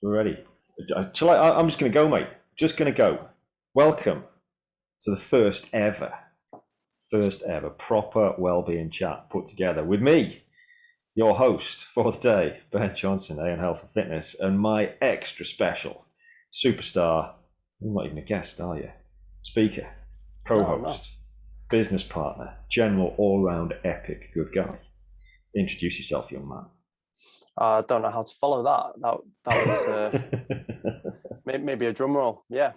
We're ready. I'm just going to go, mate. Just going to go. Welcome to the first ever proper well-being chat put together with me, your host for the day, Ben Johnson, A and Health and Fitness, and my extra special superstar. You're not even a guest, are you? Speaker, No, I'm not. co-host, business partner, general all-round epic good guy. Introduce yourself, young man. I don't know how to follow that. That was maybe a drum roll. Yeah,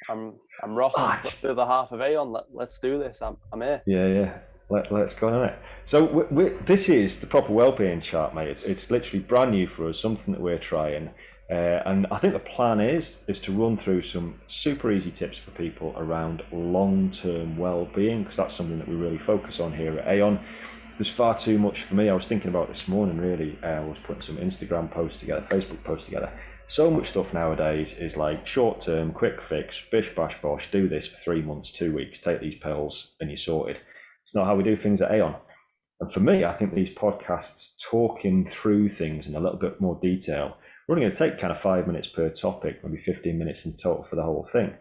I'm Ross, Ah, the other half of Aon. Let's do this. I'm here. yeah. Let's go on it. So this is the proper wellbeing chart, mate. It's literally brand new for us, something that we're trying, and I think the plan is to run through some super easy tips for people around long-term well-being, because that's something that we really focus on here at Aon. There's far too much for me. I was thinking about this morning, really. I was putting some Instagram posts together, Facebook posts together. So much stuff nowadays is like short term, quick fix, bish bash bosh, do this for 3 months, 2 weeks, take these pills, and you're sorted. It's not how we do things at Aon. And for me, I think these podcasts talking through things in a little bit more detail, we're only going to take kind of 5 minutes per topic, maybe 15 minutes in total for the whole thing.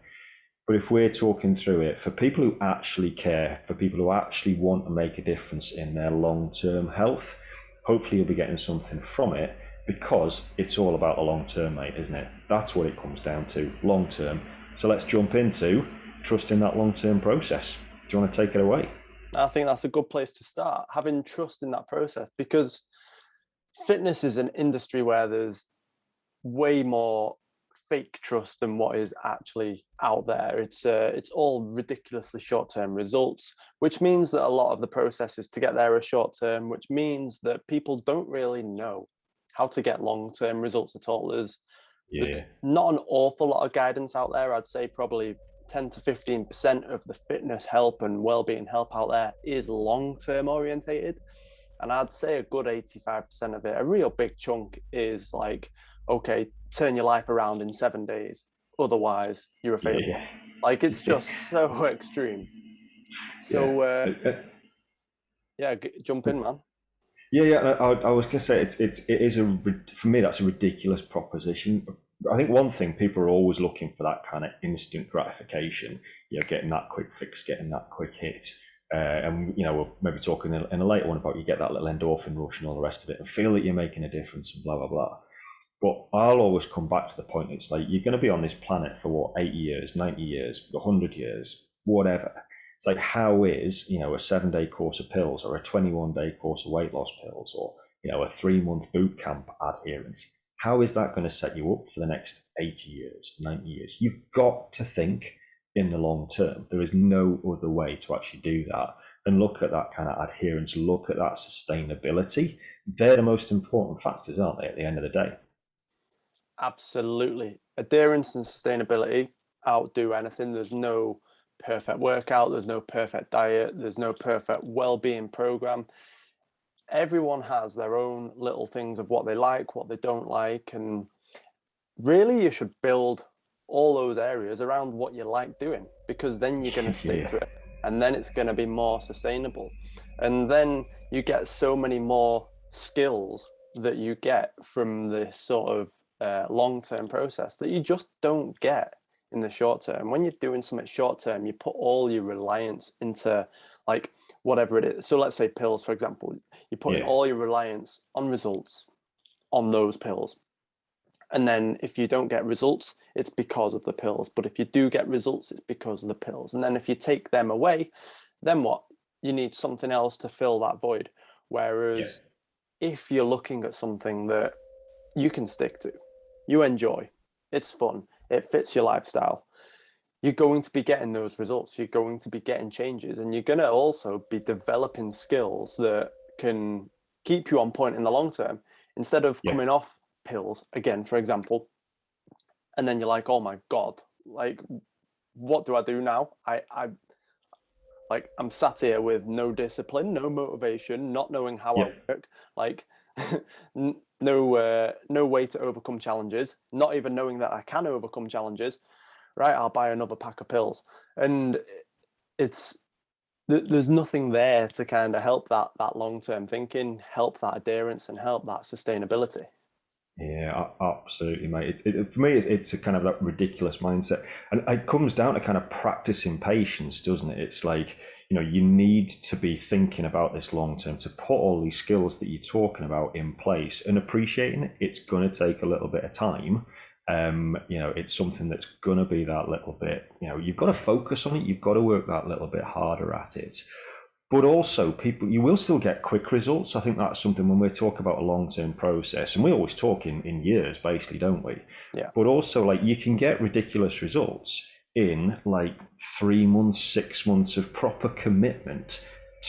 But if we're talking through it for people who actually care, for people who actually want to make a difference in their long-term health, hopefully you'll be getting something from it, because it's all about the long term, mate, isn't it? That's what it comes down to, long term. So let's jump into trusting that long term process. Do you want to take it away? I think that's a good place to start. Having trust in that process, because fitness is an industry where there's way more fake trust than what is actually out there. It's all ridiculously short-term results, which means that a lot of the processes to get there are short-term, which means that people don't really know how to get long-term results at all. There's Yeah. not an awful lot of guidance out there. I'd say probably 10 to 15% of the fitness help and well-being help out there is long-term orientated. And I'd say a good 85% of it, a real big chunk, is like, okay, turn your life around in 7 days. Otherwise, you're a failure. Yeah. Like, it's just so extreme. Yeah. So, yeah, jump in, man. Yeah. I was gonna say it is for me that's a ridiculous proposition. I think one thing people are always looking for that kind of instant gratification, getting that quick fix, getting that quick hit, and we're maybe talking in a later one about you get that little endorphin rush and all the rest of it, and feel that you're making a difference and blah blah blah. But I'll always come back to the point. It's like you're going to be on this planet for what, 80 years, 90 years, 100 years, whatever. It's like, how is, a 7 day course of pills or a 21-day course of weight loss pills or, a 3 month boot camp adherence? How is that going to set you up for the next 80 years, 90 years? You've got to think in the long term. There is no other way to actually do that. And look at that kind of adherence, look at that sustainability. They're the most important factors, aren't they, at the end of the day? Absolutely. Adherence and sustainability outdo anything. There's no perfect workout, there's no perfect diet, there's no perfect well-being program. Everyone has their own little things of what they like, what they don't like, and really you should build all those areas around what you like doing, because then you're going to stick Yeah. to it, and then it's going to be more sustainable, and then you get so many more skills that you get from this sort of long-term process that you just don't get in the short term. When you're doing something short term, you put all your reliance into, like, whatever it is. So let's say pills, for example. You're putting Yeah. all your reliance on results on those pills. And then if you don't get results, it's because of the pills. But if you do get results, it's because of the pills. And then if you take them away, then what? You need something else to fill that void. Yeah. Whereas if you're looking at something that you can stick to, you enjoy, it's fun, it fits your lifestyle, you're going to be getting those results. You're going to be getting changes, and you're going to also be developing skills that can keep you on point in the long term, instead of Yeah. coming off pills again, for example, and then you're like, oh my God, like, what do I do now? I'm sat here with no discipline, no motivation, not knowing how Yeah. I work, like no way to overcome challenges, not even knowing that I can overcome challenges. Right, I'll buy another pack of pills, and it's there's nothing there to kind of help that long term thinking, help that adherence, and help that sustainability. Yeah, absolutely, mate. For me, it's a kind of that ridiculous mindset, and it comes down to kind of practicing patience, doesn't it? It's like, you need to be thinking about this long term to put all these skills that you're talking about in place and appreciating it. It's going to take a little bit of time. It's something that's going to be that little bit. You've got to focus on it. You've got to work that little bit harder at it. But also, people, you will still get quick results. I think that's something when we talk about a long-term process, and we always talk in years, basically, don't we? Yeah. But also, like, you can get ridiculous results in like 3 months, 6 months of proper commitment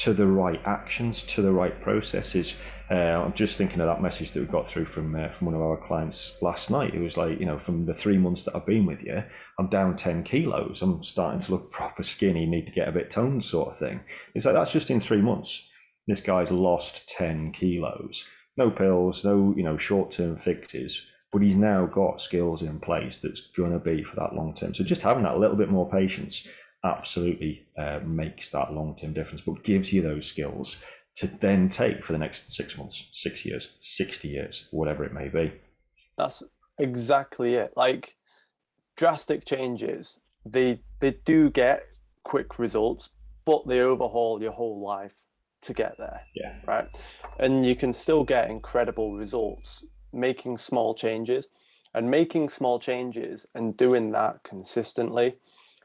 to the right actions, to the right processes. I'm just thinking of that message that we got through from one of our clients last night. It was like, from the 3 months that I've been with you, I'm down 10 kilos. I'm starting to look proper skinny, need to get a bit toned, sort of thing. It's like, that's just in 3 months. This guy's lost 10 kilos. No pills, no, short-term fixes, but he's now got skills in place that's going to be for that long term. So just having that little bit more patience absolutely makes that long-term difference, but gives you those skills to then take for the next 6 months, 6 years, 60 years, whatever it may be. That's exactly it. Like drastic changes, they do get quick results, but they overhaul your whole life to get there, Yeah, right? And you can still get incredible results making small changes and doing that consistently.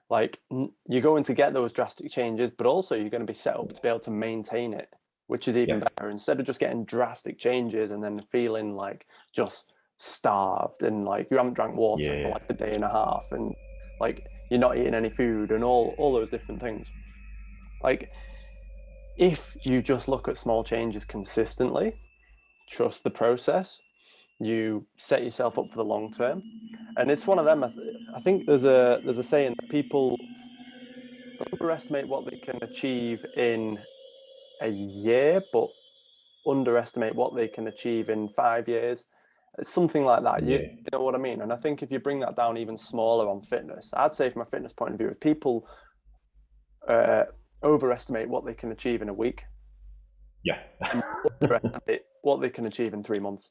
Like you're going to get those drastic changes, but also you're going to be set up to be able to maintain it, which is even yeah, better. Instead of just getting drastic changes and then feeling like just starved and like you haven't drank water for yeah, like a day and a half and like you're not eating any food and all those different things. Like if you just look at small changes consistently, trust the process, you set yourself up for the long term. And it's one of them. I think there's a saying that people overestimate what they can achieve in a year, but underestimate what they can achieve in 5 years. It's something like that. You yeah. know what I mean? And I think if you bring that down even smaller on fitness, I'd say from a fitness point of view, if people uh, overestimate what they can achieve in a week Yeah. and underestimate what they can achieve in 3 months.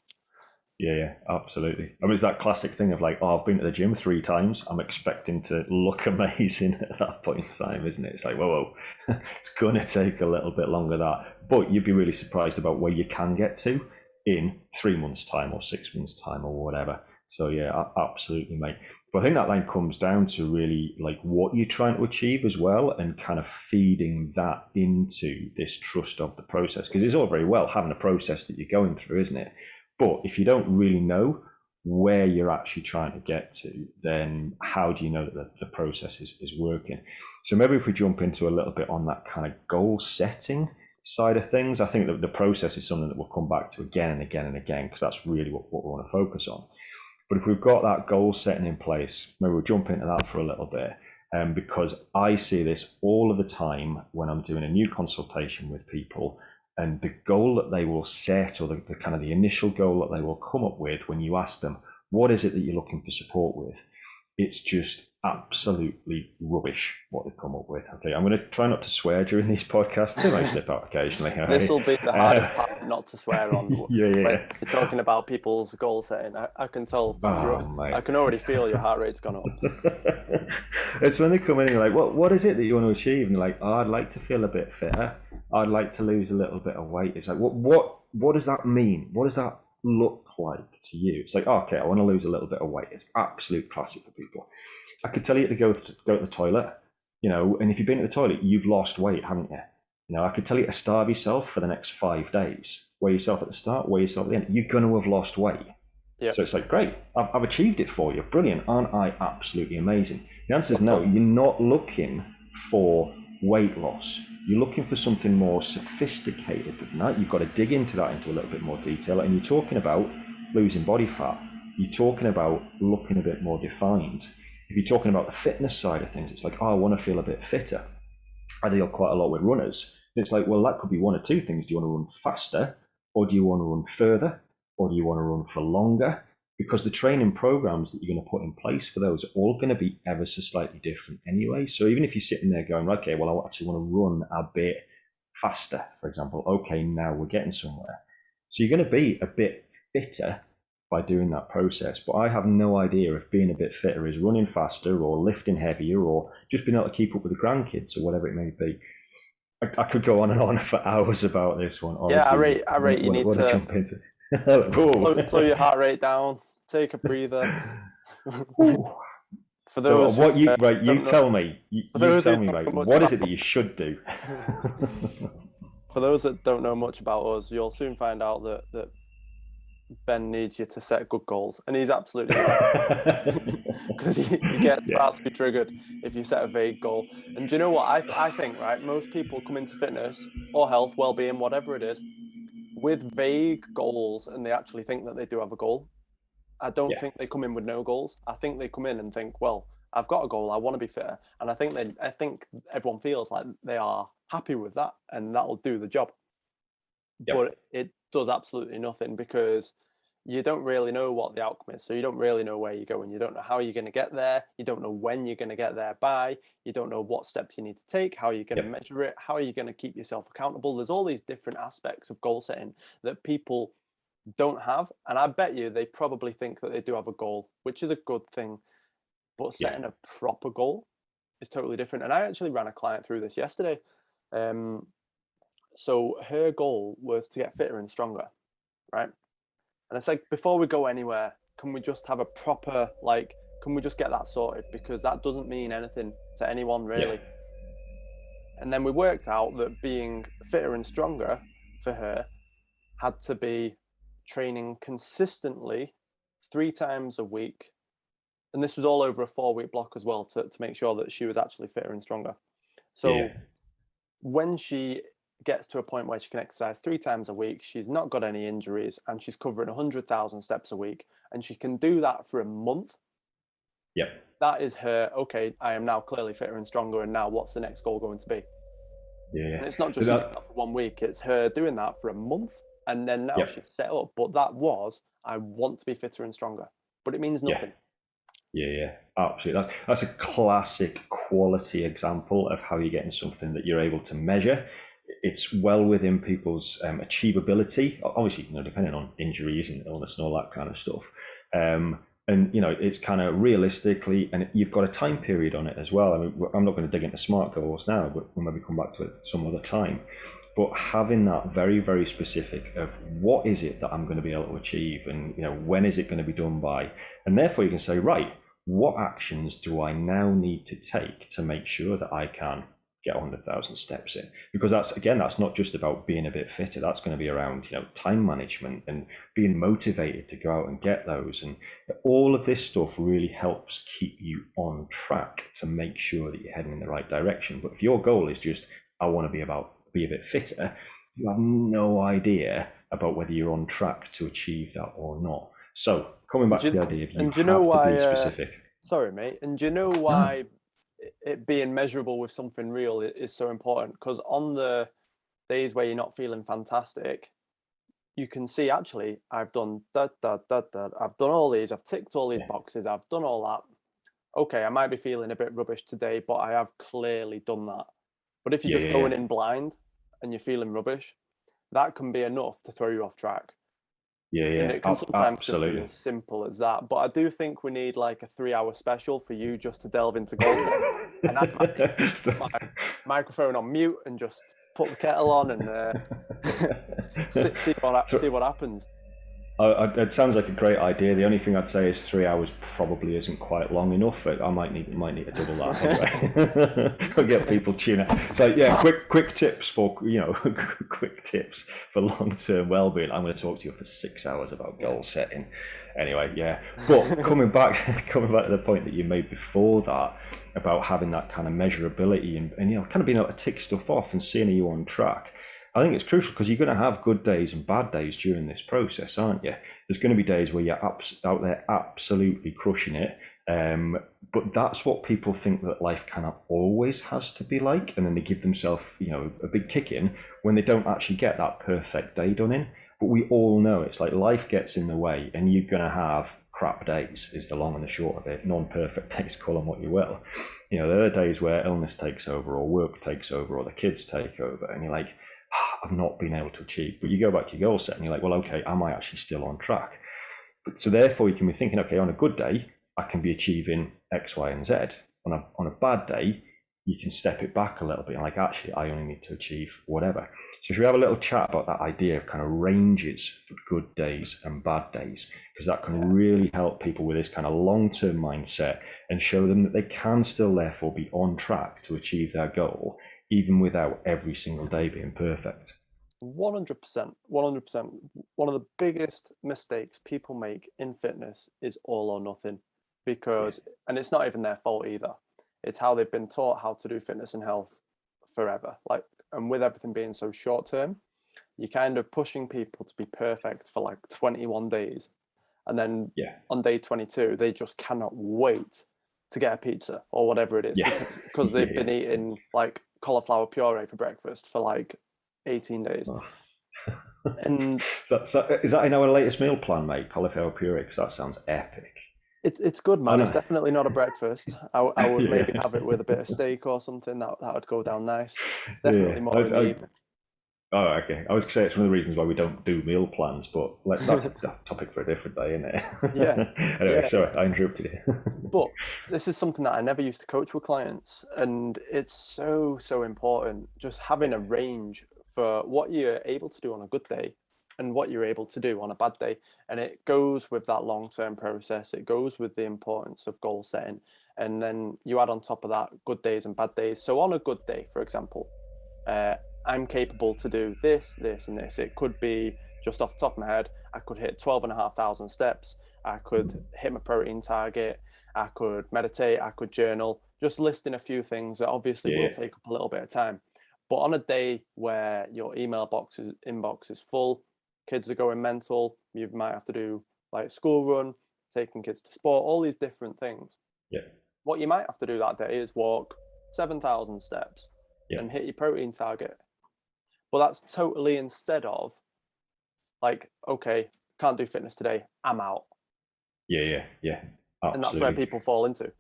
Yeah, yeah, absolutely. I mean, it's that classic thing of like, oh, I've been to the gym 3 times. I'm expecting to look amazing at that point in time, isn't it? It's like, whoa, whoa, it's going to take a little bit longer than that. But you'd be really surprised about where you can get to in 3 months' time or 6 months' time or whatever. So yeah, absolutely, mate. But I think that then comes down to really like what you're trying to achieve as well, and kind of feeding that into this trust of the process. Because it's all very well having a process that you're going through, isn't it? But if you don't really know where you're actually trying to get to, then how do you know that the process is working? So maybe if we jump into a little bit on that kind of goal setting side of things, I think that the process is something that we'll come back to again and again and again, because that's really what we want to focus on. But if we've got that goal setting in place, maybe we'll jump into that for a little bit. Because I see this all of the time when I'm doing a new consultation with people, and the goal that they will set, or the kind of the initial goal that they will come up with when you ask them, what is it that you're looking for support with? It's just absolutely rubbish what they've come up with. Okay, I'm going to try not to swear during these podcasts. They might slip out occasionally. All This right. will be the hardest part not to swear on Yeah, when yeah. you're talking about people's goal setting. I can tell Oh, I mate. can already feel your heart rate's gone up. It's when they come in and you're like, what is it that you want to achieve? And they're like, oh, I'd like to feel a bit fitter. I'd like to lose a little bit of weight. It's like, what does that mean? What does that look like to you? It's like, oh, okay, I want to lose a little bit of weight. It's absolute classic for people. I could tell you to go to the toilet, and if you've been to the toilet, you've lost weight, haven't you? I could tell you to starve yourself for the next 5 days. Weigh yourself at the start, weigh yourself at the end. You're going to have lost weight. Yeah. So it's like, great, I've achieved it for you. Brilliant. Aren't I absolutely amazing? The answer is Well no. done. You're not looking for weight loss. You're looking for something more sophisticated than that. You've got to dig into that into a little bit more detail. And you're talking about losing body fat. You're talking about looking a bit more defined. If you're talking about the fitness side of things, it's like, oh, I want to feel a bit fitter. I deal quite a lot with runners. It's like, well, that could be one of two things. Do you want to run faster, or do you want to run further, or do you want to run for longer? Because the training programs that you're going to put in place for those are all going to be ever so slightly different anyway. So even if you're sitting there going, okay, well, I actually want to run a bit faster, for example, okay, now we're getting somewhere. So you're going to be a bit fitter, by doing that process. But I have no idea if being a bit fitter is running faster or lifting heavier or just being able to keep up with the grandkids or whatever it may be. I could go on and on for hours about this one, Yeah, honestly. I rate you need What I to jump into. Cool. slow your heart rate down, take a breather. For So those who what you right? You don't know, tell me. for You those who tell me, don't mate. know much What is about it that you should do? for those that don't know much about us, you'll soon find out that Ben needs you to set good goals, and he's absolutely right because you get Yeah, far too triggered if you set a vague goal. And do you know what I think? Right, most people come into fitness or health, well-being, whatever it is, with vague goals, and they actually think that they do have a goal. I don't yeah, think they come in with no goals. I think they come in and think, well, I've got a goal. I want to be fitter, and I think everyone feels like they are happy with that, and that'll do the job. yep, But it does absolutely nothing because you don't really know what the outcome is. So you don't really know where you're going. You don't know how you're going to get there. You don't know when you're going to get there by. You don't know what steps you need to take, how you're going to yep, measure it, how are you going to keep yourself accountable. There's all these different aspects of goal setting that people don't have. And I bet you they probably think that they do have a goal, which is a good thing. But yeah, setting a proper goal is totally different. And I actually ran a client through this yesterday. Um, so her goal was to get fitter and stronger, right? And it's like, before we go anywhere, can we just have a proper, like, can we just get that sorted? Because that doesn't mean anything to anyone yeah, really. And then we worked out that being fitter and stronger for her had to be training consistently 3 times a week. And this was all over a 4 week block as well to make sure that she was actually fitter and stronger. yeah, So when she gets to a point where she can exercise 3 times a week, she's not got any injuries, and she's covering 100,000 steps a week, and she can do that for a month. yep, That is her, okay, I am now clearly fitter and stronger, and now what's the next goal going to be? yeah. And it's not So just you do that for 1 week, it's her doing that for a month, and then now yep, she's set up. But that was, I want to be fitter and stronger, but it means yeah, nothing. yeah. Absolutely. That's a classic quality example of how you're getting something that you're able to measure. It's well within people's achievability. Obviously, depending on injuries and illness and all that kind of stuff. And it's kind of realistically, and you've got a time period on it as well. I mean, I'm not going to dig into smart goals now, but we'll maybe come back to it some other time. But having that very, very specific of what is it that I'm going to be able to achieve, and when is it going to be done by, and therefore you can say, right, what actions do I now need to take to make sure that I can get 100,000 steps in? Because that's not just about being a bit fitter. That's going to be around time management and being motivated to go out and get those, and all of this stuff really helps keep you on track to make sure that you're heading in the right direction. But if your goal is just, I want to be a bit fitter, you have no idea about whether you're on track to achieve that or not. So coming back to the idea of you And do you know have to why? be specific. Sorry, mate. And do you know No. why it being measurable with something real is so important? Because on the days where you're not feeling fantastic, you can see, actually, I've done I've done all these, I've ticked all these Yeah. boxes, I've done all that. Okay, I might be feeling a bit rubbish today, but I have clearly done that. But if you're Yeah. just Yeah. going Yeah. in blind and you're feeling rubbish, that can be enough to throw you off track. Yeah. And Yeah. it can sometimes just be Absolutely. as simple as that. But I do think we need like a 3 hour special for you just to delve into goal setting. And I might need to put my microphone on mute and just put the kettle on and see what happens. It sounds like a great idea. The only thing I'd say is 3 hours probably isn't quite long enough. I might need to double that anyway. I'll get people tuning. So yeah, quick tips for quick tips for long-term well-being. I'm going to talk to you for 6 hours about goal setting. Anyway, yeah. But coming back to the point that you made before that about having that kind of measurability and kind of being able to tick stuff off and seeing are you on track. I think it's crucial because you're going to have good days and bad days during this process, aren't you? There's going to be days where you're out there absolutely crushing it. But that's what people think that life kind of always has to be like. And then they give themselves, a big kick in when they don't actually get that perfect day done in. But we all know it's like life gets in the way and you're going to have crap days is the long and the short of it. Non-perfect days, call them what you will. There are days where illness takes over or work takes over or the kids take over and you're like, I've not been able to achieve. But you go back to your goal set and you're like, well, okay, am I actually still on track? So therefore, you can be thinking, okay, on a good day, I can be achieving X, Y, and Z. On a bad day, you can step it back a little bit. Like, actually, I only need to achieve whatever. So should we have a little chat about that idea of kind of ranges for good days and bad days? Because that can really help people with this kind of long-term mindset and show them that they can still therefore be on track to achieve their goal, even without every single day being perfect. 100%, 100%. One of the biggest mistakes people make in fitness is all or nothing, because, and it's not even their fault either. It's how they've been taught how to do fitness and health forever. Like, and with everything being so short term, you're kind of pushing people to be perfect for like 21 days. And then on day 22, they just cannot wait to get a pizza or whatever it is, because they've been eating like cauliflower puree for breakfast for like 18 days. Oh. And so is that in our latest meal plan, mate? Cauliflower puree, because that sounds epic. it's good, man. It's definitely not a breakfast. I would maybe have it with a bit of steak or something. That would go down nice. Definitely more in the evening. Oh, okay. I was going to say it's one of the reasons why we don't do meal plans, but that's a topic for a different day, isn't it? Yeah. Anyway, sorry, I interrupted you. But this is something that I never used to coach with clients, and it's so important. Just having a range for what you're able to do on a good day and what you're able to do on a bad day. And it goes with that long-term process. It goes with the importance of goal setting. And then you add on top of that good days and bad days. So on a good day, for example, I'm capable to do this, this, and this. It could be, just off the top of my head, I could hit 12,500 steps. I could hit my protein target. I could meditate. I could journal. Just listing a few things that obviously will take up a little bit of time. But on a day where your inbox is full, kids are going mental, you might have to do like school run, taking kids to sport, all these different things. What you might have to do that day is walk 7,000 steps and hit your protein target. But that's totally instead of like, okay, can't do fitness today, I'm out. Yeah. Absolutely. And that's where people fall into.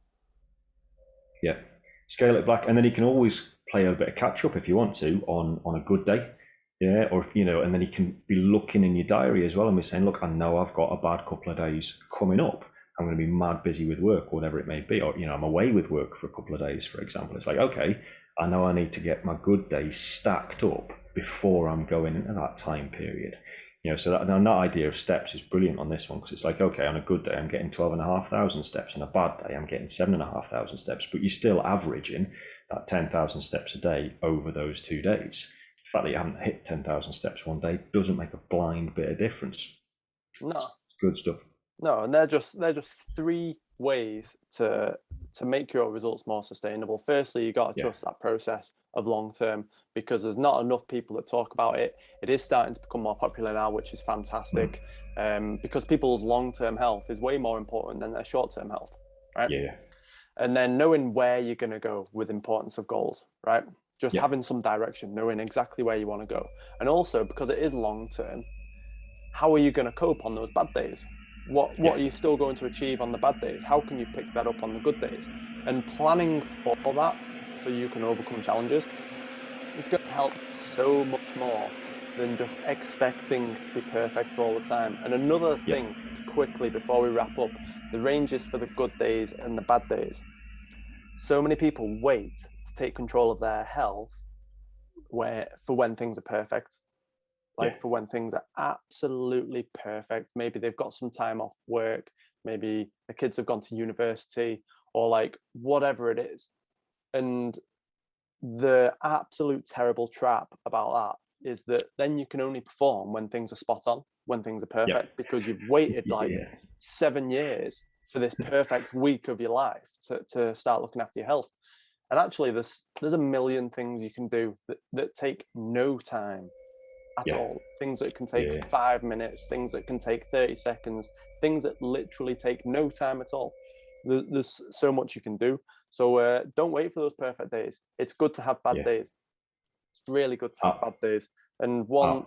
Yeah. Scale it back, and then you can always play a bit of catch up if you want to on a good day. Yeah, or and then you can be looking in your diary as well and be saying, look, I know I've got a bad couple of days coming up. I'm going to be mad busy with work, or whatever it may be, or I'm away with work for a couple of days, for example. It's like, okay, I know I need to get my good days stacked up before I'm going into that time period. So that idea of steps is brilliant on this one, because it's like, okay, on a good day, I'm getting 12,500 steps. On a bad day, I'm getting 7,500 steps, but you're still averaging that 10,000 steps a day over those 2 days. The fact that you haven't hit 10,000 steps one day doesn't make a blind bit of difference. No, it's good stuff. No, and they're just three ways to make your results more sustainable. Firstly, you got to trust that process of long term, because there's not enough people that talk about it. It is starting to become more popular now, which is fantastic, because people's long term health is way more important than their short term health, right? Yeah. And then knowing where you're going to go with importance of goals, right? Just having some direction, knowing exactly where you want to go. And also, because it is long term, how are you going to cope on those bad days? What are you still going to achieve on the bad days? How can you pick that up on the good days? And planning for that so you can overcome challenges is going to help so much more than just expecting to be perfect all the time. And another thing, quickly before we wrap up, the ranges for the good days and the bad days. So many people wait to take control of their health for when things are perfect. For when things are absolutely perfect. Maybe they've got some time off work, maybe the kids have gone to university, or like whatever it is. And the absolute terrible trap about that is that then you can only perform when things are spot on, when things are perfect, because you've waited 7 years for this perfect week of your life to start looking after your health. And actually there's a million things you can do that take no time at all. Things that can take 5 minutes, things that can take 30 seconds, things that literally take no time at all. There's so much you can do. So don't wait for those perfect days. It's good to have bad days. It's really good to have bad days. And one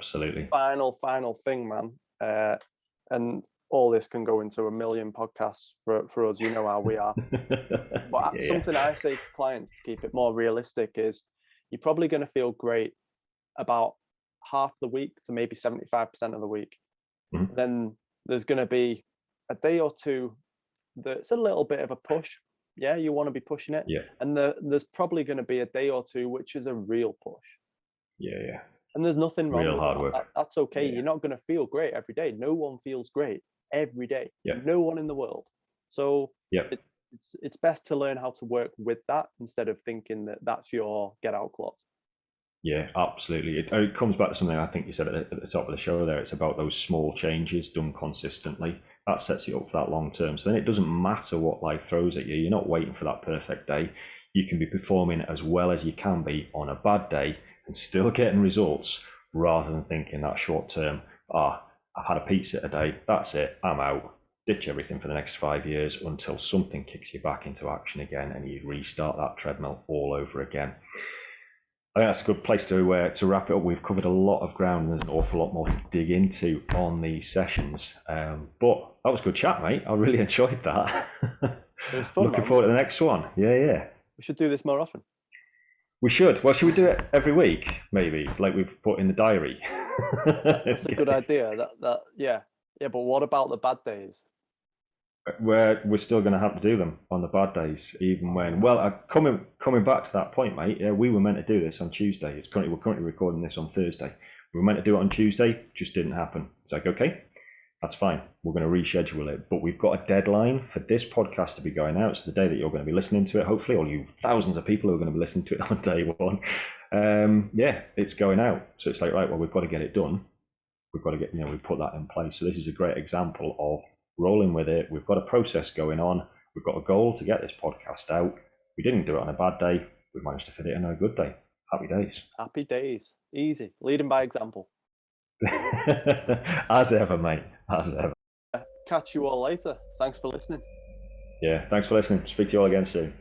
final thing, man, and all this can go into a million podcasts for us, how we are. But something I say to clients to keep it more realistic is you're probably going to feel great about half the week to maybe 75% of the week. Then there's going to be a day or two that's a little bit of a push. Yeah, you want to be pushing it. Yeah. And there's probably going to be a day or two which is a real push. Yeah. And there's nothing wrong Real with hard that. work. That's okay. Yeah. You're not going to feel great every day. No one feels great every day. Yeah. No one in the world. So Yeah. it's best to learn how to work with that instead of thinking that that's your get out clause. Yeah, absolutely. It comes back to something I think you said at the top of the show there. It's about those small changes done consistently. That sets you up for that long term. So then it doesn't matter what life throws at you. You're not waiting for that perfect day. You can be performing as well as you can be on a bad day and still getting results, rather than thinking that short term, I've had a pizza today, that's it, I'm out. Ditch everything for the next 5 years until something kicks you back into action again and you restart that treadmill all over again. I think that's a good place to wrap it up. We've covered a lot of ground and there's an awful lot more to dig into on these sessions. But that was a good chat, mate. I really enjoyed that. It was fun. Looking forward to the next one. Yeah. We should do this more often. We should. Well, should we do it every week, maybe, like we've put in the diary? That's a good idea. Yeah. But what about the bad days? We're still going to have to do them on the bad days, even when. Well, coming back to that point, mate. Yeah, we were meant to do this on Tuesday. We're currently recording this on Thursday. We were meant to do it on Tuesday, just didn't happen. It's like, okay, that's fine. We're going to reschedule it, but we've got a deadline for this podcast to be going out. So the day that you're going to be listening to it, hopefully, all you thousands of people who are going to be listening to it on day one, it's going out. So it's like, right, well, we've got to get it done. We've got to get, we put that in place. So this is a great example of rolling with it. We've got a process going on. We've got a goal to get this podcast out. We didn't do it on a bad day. We managed to fit it in on a good day. Happy days. Happy days. Easy. Leading by example. As ever, mate. As ever. Catch you all later. Thanks for listening. Yeah, thanks for listening. Speak to you all again soon.